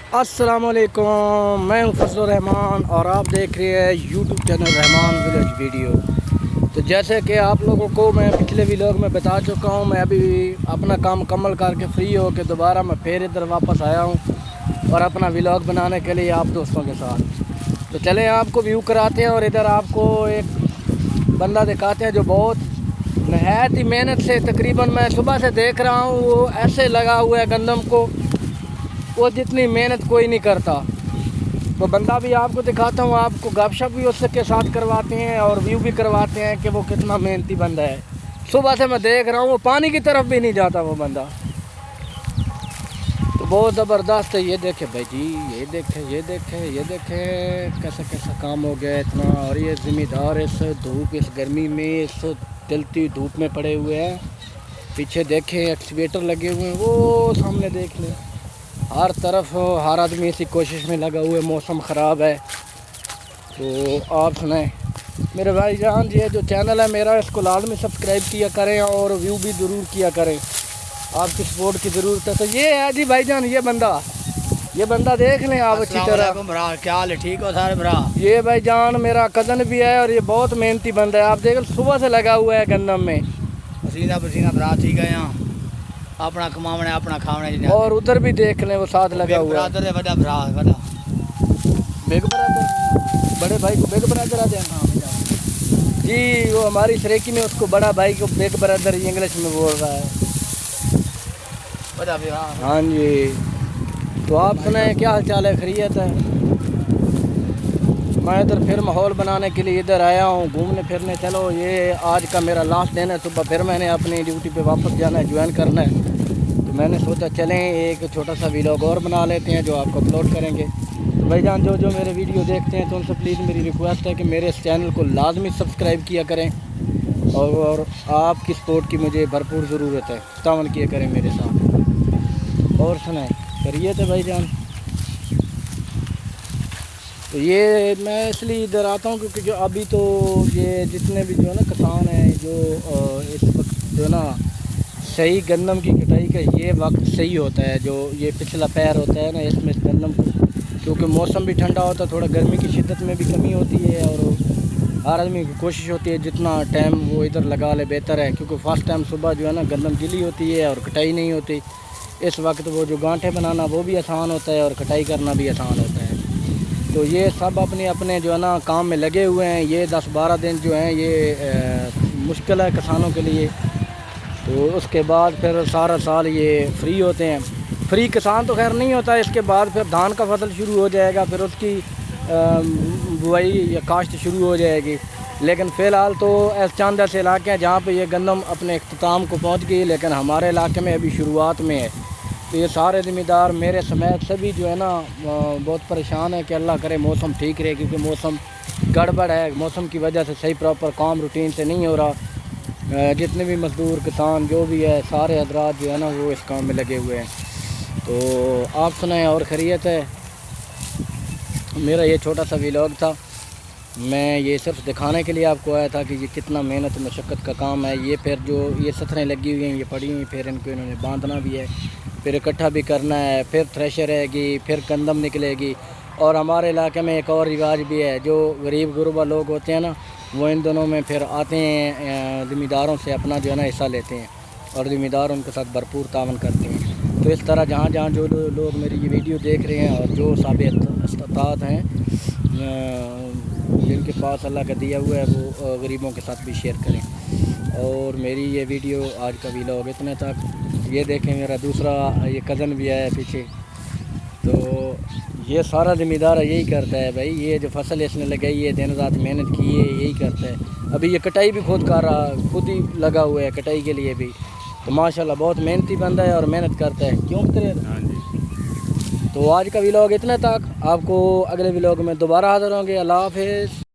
السلام علیکم، میں ہوں فضل الرحمان اور آپ دیکھ رہے ہیں یوٹیوب چینل رحمان ولیج ویڈیو۔ تو جیسے کہ آپ لوگوں کو میں پچھلے ویلاگ میں بتا چکا ہوں، میں ابھی اپنا کام مکمل کر کے فری ہو کے دوبارہ میں پھر ادھر واپس آیا ہوں اور اپنا ویلاگ بنانے کے لیے آپ دوستوں کے ساتھ۔ تو چلیں آپ کو ویو کراتے ہیں اور ادھر آپ کو ایک بندہ دکھاتے ہیں جو بہت نہایت ہی محنت سے، تقریباً میں صبح سے دیکھ رہا ہوں وہ ایسے لگا ہوا ہے گندم کو، وہ جتنی محنت کوئی نہیں کرتا۔ وہ بندہ بھی آپ کو دکھاتا ہوں، آپ کو گپ شپ بھی اس کے ساتھ کرواتے ہیں اور ویو بھی کرواتے ہیں کہ وہ کتنا محنتی بندہ ہے۔ صبح سے میں دیکھ رہا ہوں وہ پانی کی طرف بھی نہیں جاتا وہ بندہ، تو بہت زبردست ہے۔ یہ دیکھیں بھائی جی، یہ دیکھیں کیسا کیسا کام ہو گیا اتنا۔ اور یہ ذمہ دار اس دھوپ، اس گرمی میں، اس جلتی دھوپ میں پڑے ہوئے ہیں۔ پیچھے دیکھیں ایکسکیویٹر لگے ہوئے ہیں، وہ سامنے دیکھ لیں، ہر طرف ہر آدمی اسی کوشش میں لگا ہوا ہے۔ موسم خراب ہے تو آپ سنیں میرے بھائی جان، یہ جو چینل ہے میرا، اس کو لازمی سبسکرائب کیا کریں اور ویو بھی ضرور کیا کریں، آپ کی سپورٹ کی ضرورت ہے۔ تو یہ ہے جی بھائی جان، یہ بندہ دیکھ لیں آپ اچھی طرح۔ السلام علیکم برا، کیا حال ہے؟ ٹھیک ہو سارے برا؟ یہ بھائی جان میرا کزن بھی ہے اور یہ بہت محنتی بندہ ہے، آپ دیکھ لیں صبح سے لگا ہوا ہے گندم میں۔ پسینہ برا، ٹھیک ہے یہاں اپنا کماونا اپنا کھاونا جی۔ اور ادھر بھی دیکھ لیں وہ ساتھ لگا ہوا ہے، برادر ہے، بڑا برا، بڑا بگ برادر، بڑے بھائی کو بگ برادر آتے ہیں جی۔ وہ ہماری سریکی میں اس کو بڑا بھائی کو بگ برادر انگلش میں بول رہا ہے۔ بڑا برا۔ ہاں جی، تو آپ سنیں کیا حال چال ہے؟ خیریت ہے؟ میں ادھر پھر ماحول بنانے کے لیے ادھر آیا ہوں گھومنے پھرنے۔ چلو یہ آج کا میرا لاسٹ دن ہے، صبح پھر میں نے اپنی ڈیوٹی پہ واپس جانا ہے، جوائن کرنا ہے۔ تو میں نے سوچا چلیں ایک چھوٹا سا ویلاگ اور بنا لیتے ہیں جو آپ کو اپلوڈ کریں گے۔ بھائی جان جو میرے ویڈیو دیکھتے ہیں تو ان سے پلیز میری ریکویسٹ ہے کہ میرے اس چینل کو لازمی سبسکرائب کیا کریں اور آپ کی سپورٹ کی مجھے بھرپور ضرورت ہے، تعاون کیا کریں میرے ساتھ۔ اور سنیں خیریت ہے بھائی جان؟ تو یہ میں اس لیے ادھر آتا ہوں کیونکہ جو ابھی تو یہ جتنے بھی جو ہے نا کسان ہیں، جو اس وقت جو ہے نا صحیح گندم کی کٹائی کا یہ وقت صحیح ہوتا ہے، جو یہ پچھلا پیر ہوتا ہے نا اس میں گندم کو، کیونکہ موسم بھی ٹھنڈا ہوتا ہے، تھوڑا گرمی کی شدت میں بھی کمی ہوتی ہے اور ہر آدمی کی کوشش ہوتی ہے جتنا ٹائم وہ ادھر لگا لے بہتر ہے، کیونکہ فاسٹ ٹائم صبح جو ہے نا گندم گلی ہوتی ہے اور کٹائی نہیں ہوتی۔ اس وقت وہ جو گانٹھیں بنانا وہ بھی آسان ہوتا ہے اور کٹائی کرنا بھی آسان ہوتا ہے۔ تو یہ سب اپنے اپنے جو ہے نا کام میں لگے ہوئے ہیں۔ یہ 10-12 دن جو ہیں یہ مشکل ہے کسانوں کے لیے، تو اس کے بعد پھر سارا سال یہ فری ہوتے ہیں۔ فری کسان تو خیر نہیں ہوتا، اس کے بعد پھر دھان کا فصل شروع ہو جائے گا، پھر اس کی بوائی یا کاشت شروع ہو جائے گی۔ لیکن فی الحال تو چند ایسے علاقے ہیں جہاں پہ یہ گندم اپنے اختتام کو پہنچ گئی، لیکن ہمارے علاقے میں ابھی شروعات میں ہے۔ تو یہ سارے ذمہ دار میرے سمیت سبھی جو ہے نا بہت پریشان ہے کہ اللہ کرے موسم ٹھیک رہے، کیونکہ موسم گڑبڑ ہے، موسم کی وجہ سے صحیح پراپر کام روٹین سے نہیں ہو رہا۔ جتنے بھی مزدور کسان جو بھی ہے سارے حضرات جو ہے نا وہ اس کام میں لگے ہوئے ہیں۔ تو آپ سنیں اور خیریت ہے؟ میرا یہ چھوٹا سا ویلاگ تھا، میں یہ صرف دکھانے کے لیے آپ کو آیا تھا کہ یہ کتنا محنت مشقت کا کام ہے۔ یہ پھر جو یہ ستریں لگی ہوئی ہیں یہ پڑی ہوئی، پھر ان کو انہوں نے باندھنا بھی ہے، پھر اکٹھا بھی کرنا ہے، پھر تھریشر رہے گی، پھر گندم نکلے گی۔ اور ہمارے علاقے میں ایک اور رواج بھی ہے، جو غریب غربا لوگ ہوتے ہیں نا وہ ان دنوں میں پھر آتے ہیں ذمہ داروں سے اپنا جو ہے نا حصہ لیتے ہیں اور ذمہ دار ان کے ساتھ بھرپور تعاون کرتے ہیں۔ تو اس طرح جہاں جہاں جو لوگ میری یہ ویڈیو دیکھ رہے ہیں اور جو صابر استطاعت ہیں جن کے پاس اللہ کا دیا ہوا ہے، وہ غریبوں کے ساتھ بھی شیئر کریں۔ اور میری یہ ویڈیو آج کا ویلاگ اتنے تک۔ یہ دیکھیں میرا دوسرا یہ کزن بھی آیا ہے پیچھے، تو یہ سارا ذمہ دار یہی کرتا ہے بھائی، یہ جو فصل اس نے لگائی ہے دن رات محنت کی ہے یہی کرتا ہے۔ ابھی یہ کٹائی بھی خود کر رہا، خود ہی لگا ہوا ہے کٹائی کے لیے بھی، تو ماشاءاللہ بہت محنتی بندہ ہے اور محنت کرتا ہے، کیوں کرے؟ ہاں جی۔ تو آج کا ویلاگ اتنے تک، آپ کو اگلے ویلاگ میں دوبارہ حاضر ہوں گے۔ اللہ حافظ۔